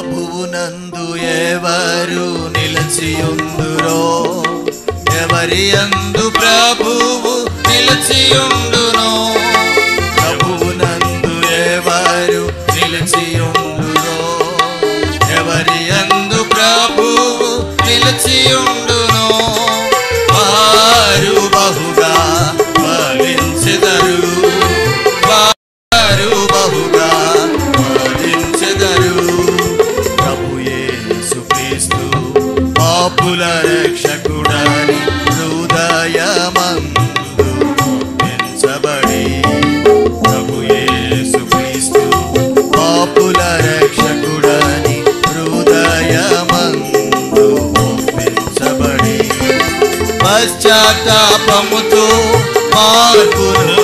ప్రభువునందు ఎవరు నిలిచియుందురో, ఎవరి యందు ప్రభువు నిలిచియుండునో. ప్రభువునందు ఎవరు నిలిచియుందురో, ఎవరి యందు ప్రభువు నిలిచియుండునో. వారు బహుగా ఫలించెదరు, వారు బహుగా ఫలించెదరు. ప్రభు యేసుక్రీస్తు పాపుల రక్షకుడని హృదయమందు పెంచబడి, ప్రభు యేసుక్రీస్తు పాపుల రక్షకుడని హృదయమందు పెంచబడి, పశ్చాత్తాపముతో మార్పును